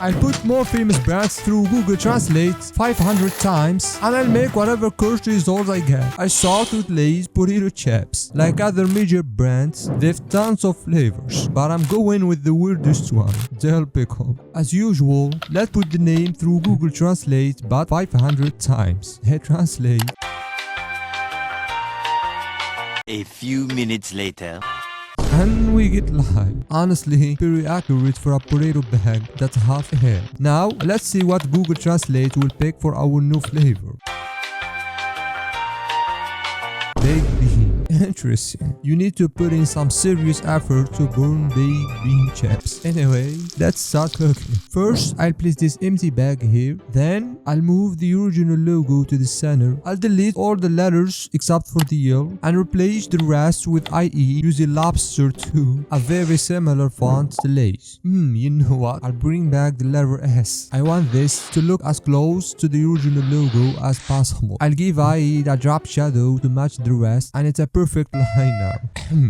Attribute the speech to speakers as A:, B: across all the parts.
A: I'll put more famous brands through Google Translate 500 times and I'll make whatever cursed results I get. I start with Lay's potato chips. Like other major brands, they've tons of flavors, but I'm going with the weirdest one, dill pickle. As usual, let's put the name through Google Translate but 500 times. Hit translate.
B: A few minutes later.
A: And we get live. Honestly, very accurate for a potato bag that's half a head. Now, let's see what Google Translate will pick for our new flavor. Baked bean. Interesting. You need to put in some serious effort to burn baked bean chips. Anyway, let's start cooking. First, I'll place this empty bag here. Then, I'll move the original logo to the center. I'll delete all the letters except for the L and replace the rest with IE using Lobster 2, a very similar font to Lay's. You know what? I'll bring back the letter S. I want this to look as close to the original logo as possible. I'll give IE a drop shadow to match the rest, and it's a perfect line now.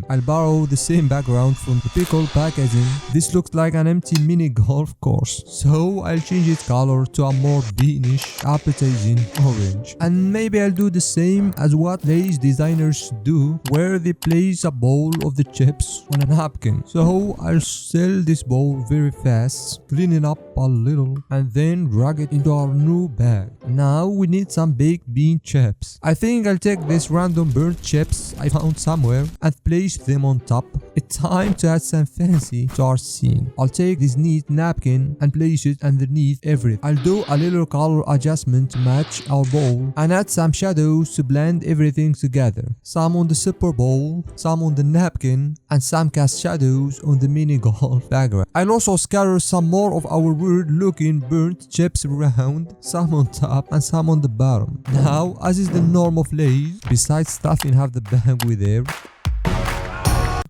A: I'll borrow the same background from the pickle packaging. This looks like an empty mini golf course, so I'll change its color to a more beanish, appetizing orange. And maybe I'll do the same as what Lay's designers do, where they place a bowl of the chips on a napkin. So I'll sell this bowl very fast, clean it up a little, and then drag it into our new bag. Now we need some baked bean chips. I think I'll take this random burnt chips I found somewhere and place them on top. It's time to add some fancy to our scene. I'll take this neat napkin and place it underneath everything. I'll do a little color adjustment to match our bowl and add some shadows to blend everything together. Some on the Super Bowl, some on the napkin, and some cast shadows on the mini golf background. I'll also scatter some more of our weird looking burnt chips around, some on top and some on the bottom. Now, as is the norm of Lay's, besides stuffing half the bag with air,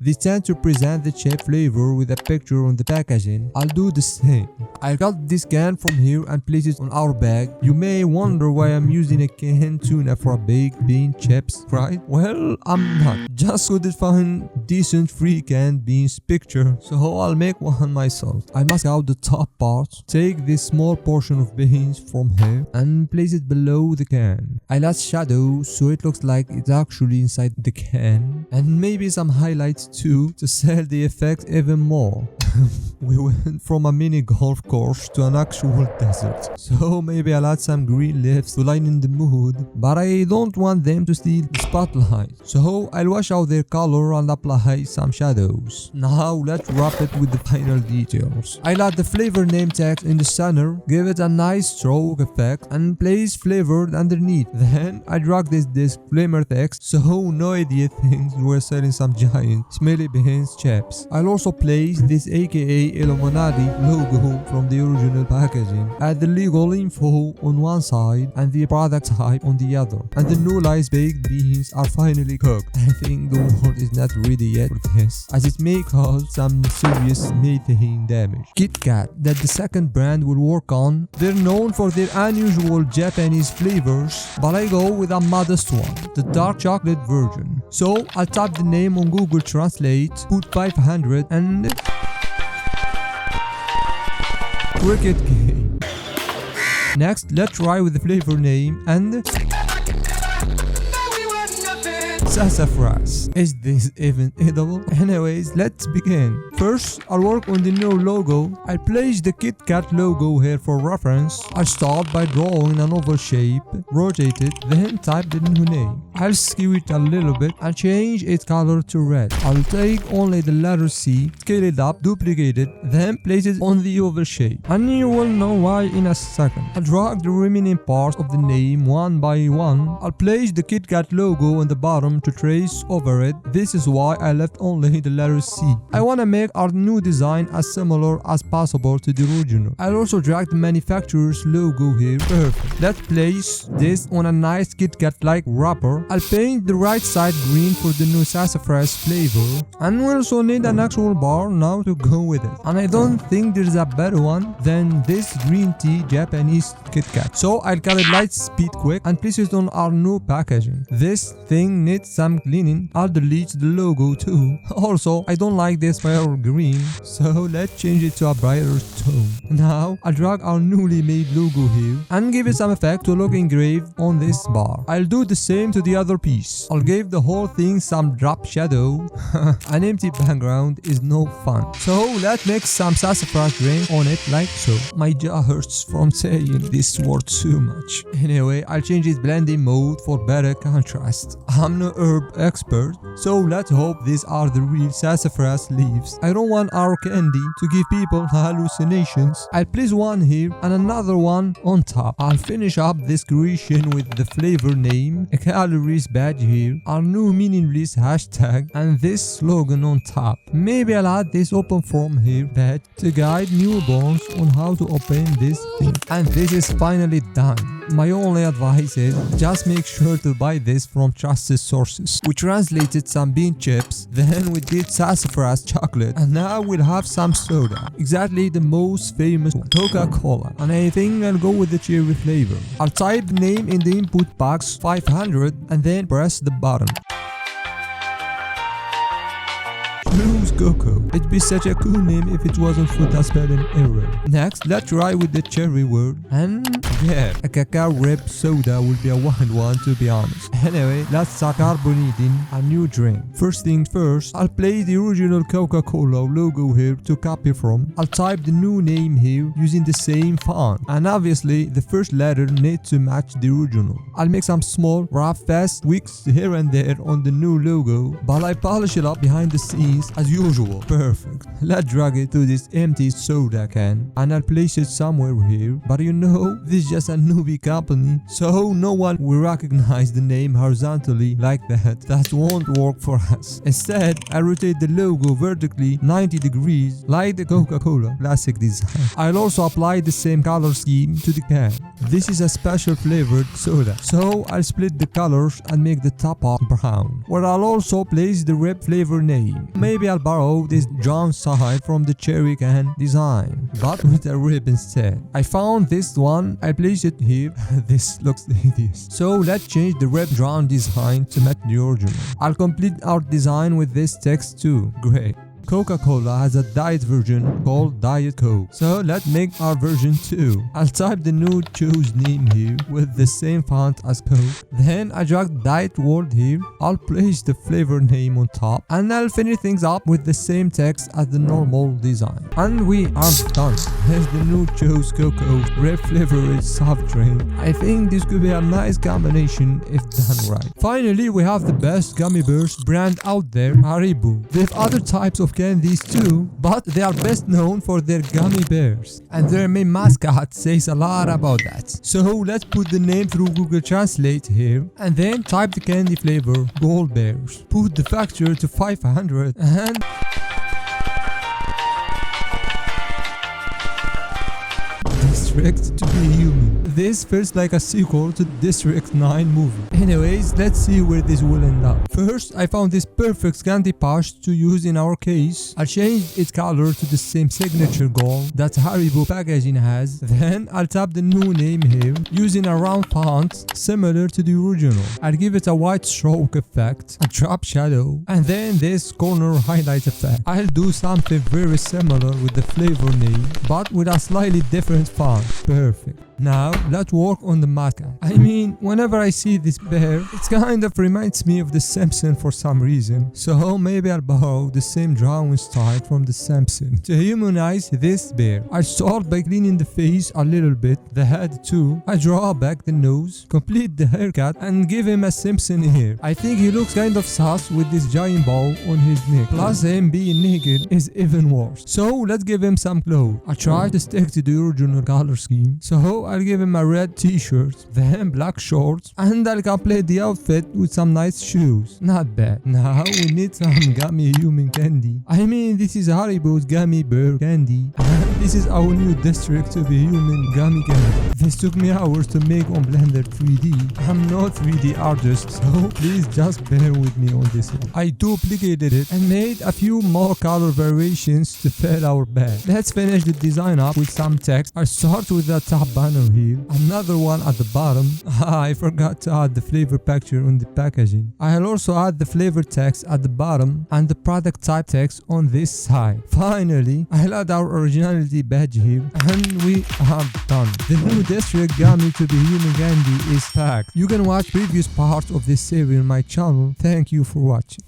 A: they tend to present the chip flavor with a picture on the packaging. I'll do the same. I got this can from here and place it on our bag. You may wonder why I'm using a canned tuna for a baked bean chips, right? Well, I'm not. Just couldn't find decent free canned beans picture, so I'll make one myself. I mask out the top part, take this small portion of beans from here and place it below the can. I'll add shadows so it looks like it's actually inside the can, and maybe some highlights too to sell the effect even more. We went from a mini golf course to an actual desert, so maybe I'll add some green leaves to lighten the mood, but I don't want them to steal the spotlight, so I'll wash out their color and apply some shadows. Now let's wrap it with the final details. I'll add the flavor name text in the center, give it a nice stroke effect, and place flavored underneath. Then I drag this disclaimer text so no idiot thinks we're selling some giant smelly beans chips. I'll also place this aka Illuminati logo from the original packaging. Add the legal info on one side and the product type on the other. And the new Lay's baked beans are finally cooked. I think the world is not ready yet for this, as it may cause some serious methane damage. Kit Kat, that the second brand will work on, they're known for their unusual Japanese flavors, but I go with a modest one, the dark chocolate version. So I'll type the name on Google Translate, put 500 and cricket game. Next, let's try with the flavor name and sassafras. Is this even edible? Anyways, let's begin. First, I'll work on the new logo. I'll place the Kit Kat logo here for reference. I'll start by drawing an oval shape, rotate it, then type the new name. I'll skew it a little bit and change its color to red. I'll take only the letter C, scale it up, duplicate it, then place it on the oval shape. And you will know why in a second. I'll drag the remaining parts of the name one by one. I'll place the Kit Kat logo on the bottom to trace over it. This is why I left only the letter C. I want to make our new design as similar as possible to the original. I'll also drag the manufacturer's logo here. Perfect. Let's place this on a nice Kit Kat like wrapper. I'll paint the right side green for the new sassafras flavor, and we also need an actual bar now to go with it. And I don't think there's a better one than this green tea Japanese Kit Kat. So I'll cut it light speed quick and place it on our new packaging. This thing needs need some cleaning. I'll delete the logo too. Also, I don't like this pale green, so let's change it to a brighter tone. Now, I'll drag our newly made logo here and give it some effect to look engraved on this bar. I'll do the same to the other piece. I'll give the whole thing some drop shadow. An empty background is no fun. So let's mix some sassafras drink on it like so. My jaw hurts from saying this word too much. Anyway, I'll change its blending mode for better contrast. I'm no herb expert, so let's hope these are the real sassafras leaves. I don't want our candy to give people hallucinations. I'll place one here and another one on top. I'll finish up this creation with the flavor name, a calories badge here, our new meaningless hashtag, and this slogan on top. Maybe I'll add this open form here badge to guide newborns on how to open this thing. And this is finally done. My only advice is just make sure to buy this from trusted sources. We translated some bean chips, then we did sassafras chocolate, and now we'll have some soda. Exactly the most famous one, Coca-Cola. And I think I'll go with the cherry flavor. I'll type the name in the input box 500 and then press the button. Choose Coco. It'd be such a cool name if it wasn't for the spelling error. Next, let's try with the cherry word. And yeah, a cacao rib soda will be a wild one to be honest. Anyway, let's start carbonating a new drink. First things first, I'll place the original Coca-Cola logo here to copy from. I'll type the new name here using the same font. And obviously, the first letter needs to match the original. I'll make some small, rough, fast tweaks here and there on the new logo, but I polish it up behind the scenes as usual. Perfect. Let's drag it to this empty soda can and I'll place it somewhere here. But you know, this is just a newbie company, so no one will recognize the name horizontally like that. That won't work for us. Instead, I rotate the logo vertically 90 degrees like the Coca-Cola classic design. I'll also apply the same color scheme to the can. This is a special flavored soda, so I'll split the colors and make the top up brown, where I'll also place the red flavor name. Maybe I'll borrow this John side from the cherry can design, but with a rib instead. I found this one, I place it here. This looks hideous. So let's change the red drawn design to match the original. I'll complete our design with this text too. Great. Coca-Cola has a diet version called Diet Coke, so let's make our version too. I'll type the new choose name here with the same font as Coke. Then I drag the diet word here. I'll place the flavor name on top and I'll finish things up with the same text as the normal design. And we are done. Here's the new choose Cocoa red flavored soft drink. I think this could be a nice combination if done right. Finally, we have the best gummy bears brand out there, Haribo. They have other types of candies too, but they are best known for their gummy bears, and their main mascot says a lot about that. So let's put the name through Google Translate here and then type the candy flavor gold bears. Put the factor to 500 and District to be human. This feels like a sequel to District 9 movie. Anyways, let's see where this will end up. First, I found this perfect candy pouch to use in our case. I'll change its color to the same signature gold that Haribo packaging has. Then I'll tap the new name here using a round font similar to the original. I'll give it a white stroke effect, a drop shadow, and then this corner highlight effect. I'll do something very similar with the flavor name, but with a slightly different font. Perfect. Now, let's work on the mascot. I mean, whenever I see this bear, it kind of reminds me of The Simpsons for some reason. So maybe I'll borrow the same drawing style from The Simpsons to humanize this bear. I start by cleaning the face a little bit, the head too. I draw back the nose, complete the haircut, and give him a Simpson ear. I think he looks kind of sus with this giant ball on his neck. Plus him being naked is even worse. So let's give him some clothes. I try to stick to the original color scheme. So I'll give him a red t-shirt, then black shorts, and I'll complete the outfit with some nice shoes. Not bad. Now we need some gummy human candy. I mean, this is Haribo's gummy bear candy. And this is our new District to be human gummy candy. This took me hours to make on Blender 3D. I'm not 3D artist, so please just bear with me on this one. I duplicated it and made a few more color variations to fill our bag. Let's finish the design up with some text. I'll start with the top banner here, another one at the bottom. I forgot to add the flavor picture on the packaging. I'll also add the flavor text at the bottom and the product type text on this side. Finally, I'll add our originality badge here and we are done. The new district Gummy to be human candy is packed. You can watch previous parts of this series on my channel. Thank you for watching.